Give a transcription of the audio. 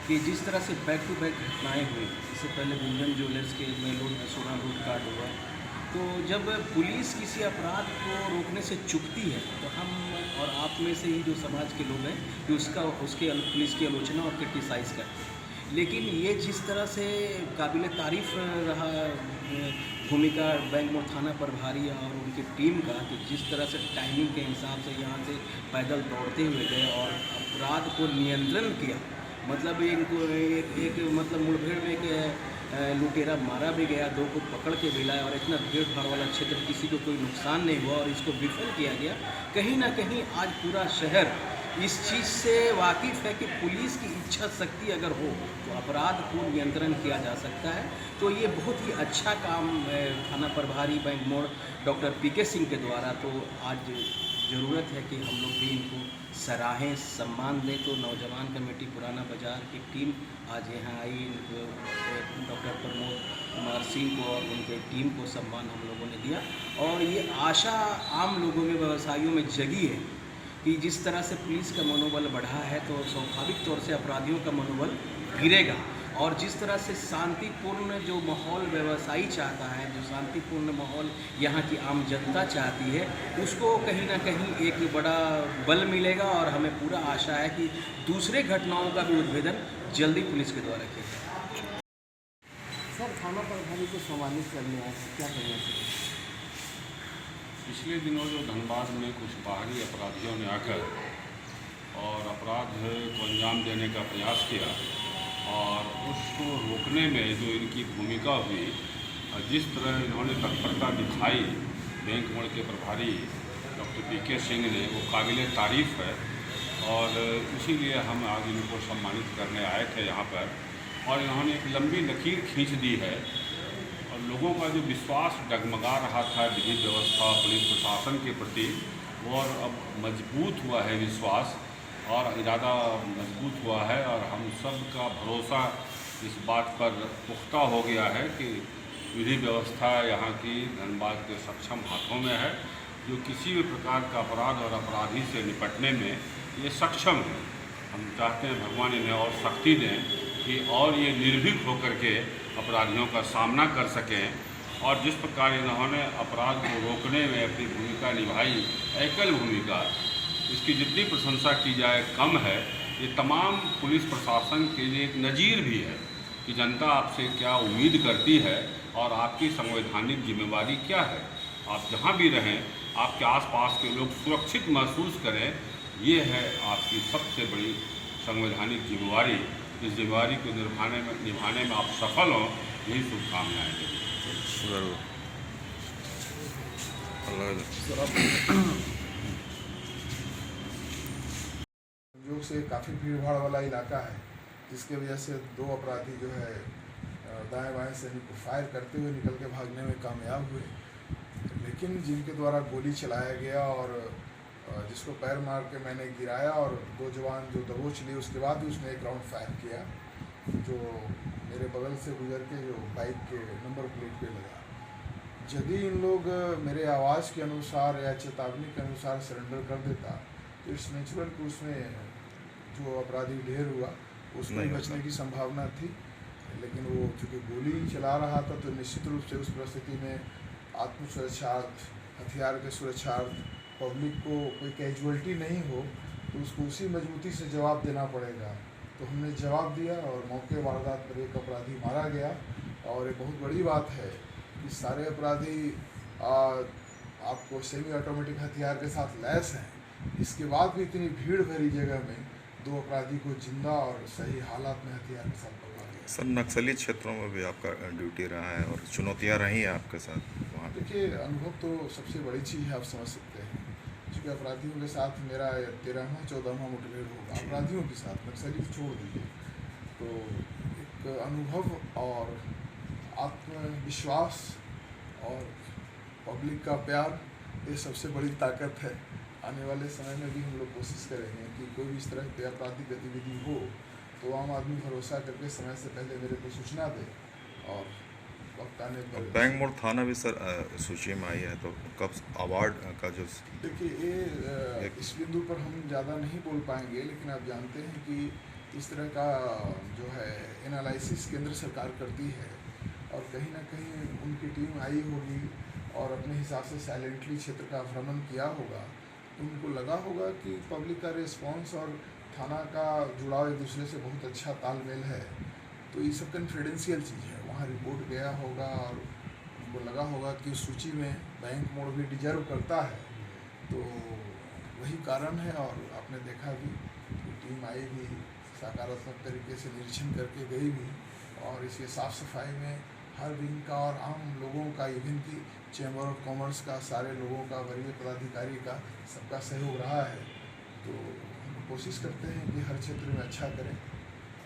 कि जिस तरह से बैक टू बैक घटनाएँ हुई, इससे पहले गुंजन ज्वेलर्स के में सोना लूटकाट हुआ। तो जब पुलिस किसी अपराध को रोकने से चूकती है, तो हम और आप में से ही जो समाज के लोग हैं, कि पुलिस की आलोचना और क्रिटिसाइज़ करते हैं। लेकिन ये जिस तरह से काबिल तारीफ़ रहा भूमिका बैंक मोड़ थाना प्रभारी और उनकी टीम का, कि जिस तरह से टाइमिंग के हिसाब से यहाँ से पैदल दौड़ते हुए गए और अपराध को नियंत्रण किया। मतलब इनको एक मतलब मुठभेड़ में एक लुटेरा मारा भी गया, 2 को पकड़ के भी लाया और इतना भीड़-भाड़ वाला क्षेत्र, किसी को कोई नुकसान नहीं हुआ और इसको विफल किया गया। कहीं न कहीं आज पूरा शहर इस चीज़ से वाकिफ़ है कि पुलिस की इच्छा शक्ति अगर हो तो अपराध को नियंत्रण किया जा सकता है। तो ये बहुत ही अच्छा काम थाना प्रभारी बैंक मोड़ डॉक्टर पीके सिंह के द्वारा, तो आज ज़रूरत है कि हम लोग भी इनको सराहें, सम्मान दें। तो नौजवान कमेटी पुराना बाज़ार की टीम आज यहाँ आई, इनको डॉक्टर प्रमोद कुमार सिंह को और उनके टीम को सम्मान हम लोगों ने दिया। और ये आशा आम लोगों में, व्यवसायियों में जगी है कि जिस तरह से पुलिस का मनोबल बढ़ा है, तो स्वाभाविक तौर से अपराधियों का मनोबल गिरेगा। और जिस तरह से शांतिपूर्ण जो माहौल व्यवसायी चाहता है, जो शांतिपूर्ण माहौल यहाँ की आम जनता चाहती है, उसको कहीं न कहीं एक बड़ा बल मिलेगा। और हमें पूरा आशा है कि दूसरे घटनाओं का भी उद्भेदन जल्दी पुलिस के द्वारा किया जाए। सर, थाना प्रभारी को सम्मानित करने आए, क्या कहना चाहिए? पिछले दिनों जो धनबाद में कुछ बाहरी अपराधियों ने आकर और अपराध को अंजाम देने का प्रयास किया और उसको रोकने में जो इनकी भूमिका हुई, जिस तरह इन्होंने तत्परता दिखाई बैंक मोड़ के प्रभारी डॉक्टर पीके सिंह ने, वो काबिल तारीफ़ है। और इसीलिए हम आज इनको सम्मानित करने आए थे यहाँ पर। और इन्होंने एक लंबी लकीर खींच दी है और लोगों का जो विश्वास डगमगा रहा था विधि व्यवस्था पुलिस प्रशासन के प्रति, वो और अब मजबूत हुआ है विश्वास और इरादा मजबूत हुआ है। और हम सब का भरोसा इस बात पर पुख्ता हो गया है कि विधि व्यवस्था यहाँ की धनबाद के सक्षम हाथों में है, जो किसी भी प्रकार का अपराध और अपराधी से निपटने में ये सक्षम है। हम चाहते हैं भगवान इन्हें और शक्ति दें कि और ये निर्भीक होकर के अपराधियों का सामना कर सकें। और जिस प्रकार इन्होंने अपराध को रोकने में अपनी भूमिका निभाई, एकल भूमिका, इसकी जितनी प्रशंसा की जाए कम है। ये तमाम पुलिस प्रशासन के लिए एक नज़ीर भी है कि जनता आपसे क्या उम्मीद करती है और आपकी संवैधानिक जिम्मेवारी क्या है। आप जहाँ भी रहें, आपके आसपास के लोग सुरक्षित महसूस करें, ये है आपकी सबसे बड़ी संवैधानिक जिम्मेवारी। इस जिम्मेवारी को निभाने में आप सफल हों, यही शुभकामनाएँ दें। संयोग से काफ़ी भीड़ भाड़ वाला इलाका है, जिसके वजह से 2 अपराधी जो है दाएं बाएं से इनको फायर करते हुए निकल के भागने में कामयाब हुए। लेकिन जिनके द्वारा गोली चलाया गया और जिसको पैर मार के मैंने गिराया और 2 जवान जो दबोच लिए, उसके बाद भी उसने 1 राउंड फायर किया जो मेरे बगल से गुजर के जो बाइक के नंबर प्लेट पे लगा। यदि इन लोग मेरे आवाज़ के अनुसार या चेतावनी के अनुसार सरेंडर कर देता, तो इस नेचुरल कि उसमें जो अपराधी ढेर हुआ उसमें बचने की संभावना थी। लेकिन वो चूँकि गोली चला रहा था, तो निश्चित रूप से उस परिस्थिति में आत्मसुरक्षार्थ, हथियार के सुरक्षार्थ, पब्लिक को कोई कैजुअल्टी नहीं हो, तो उसको उसी मजबूती से जवाब देना पड़ेगा। तो हमने जवाब दिया और मौके वारदात पर 1 अपराधी मारा गया। और ये बहुत बड़ी बात है कि सारे अपराधी आपको सेमी ऑटोमेटिक हथियार के साथ लैस हैं, इसके बाद भी इतनी भीड़ भरी जगह में 2 अपराधी को जिंदा और सही हालात में हथियार के साथ पकड़ा गया। सर, नक्सली क्षेत्रों में भी आपका ड्यूटी रहा है और चुनौतियां रही हैं आपके साथ वहाँ? देखिए, अनुभव तो सबसे बड़ी चीज़ है, आप समझ सकते हैं। क्योंकि अपराधियों के साथ मेरा 13वां-14वां मुठभेड़ होगा अपराधियों के साथ, नक्सली छोड़ दीजिए। तो एक अनुभव और आत्मविश्वास और पब्लिक का प्यार, ये सबसे बड़ी ताकत है। आने वाले समय में भी हम लोग कोशिश करेंगे कि कोई भी इस तरह की आपराधिक गतिविधि हो तो आम आदमी भरोसा करके समय से पहले मेरे को सूचना दे और वक्त आने पर। बैंक मोड़ थाना भी सर सूची में आई है, तो कब अवार्ड का जो? देखिए, ये इस बिंदु पर हम ज़्यादा नहीं बोल पाएंगे, लेकिन आप जानते हैं कि इस तरह का जो है एनालिसिस केंद्र सरकार करती है और कहीं ना कहीं उनकी टीम आई होगी और अपने हिसाब से साइलेंटली क्षेत्र का भ्रमण किया होगा, तो उनको लगा होगा कि पब्लिक का रिस्पांस और थाना का जुड़ाव एक दूसरे से बहुत अच्छा तालमेल है, तो ये सब कॉन्फिडेंशियल चीज़ है। वहाँ रिपोर्ट गया होगा और उनको लगा होगा कि उस सूची में बैंक मोड़ भी डिजर्व करता है, तो वही कारण है। और आपने देखा भी कि टीम आई भी, सकारात्मक तरीके से निरीक्षण करके गई भी, और इसके साफ़ सफाई में हर विंग का और आम लोगों का, इवन की चैम्बर ऑफ कॉमर्स का, सारे लोगों का, वरीय पदाधिकारी का, सबका सहयोग रहा है। तो हम कोशिश करते हैं कि हर क्षेत्र में अच्छा करें।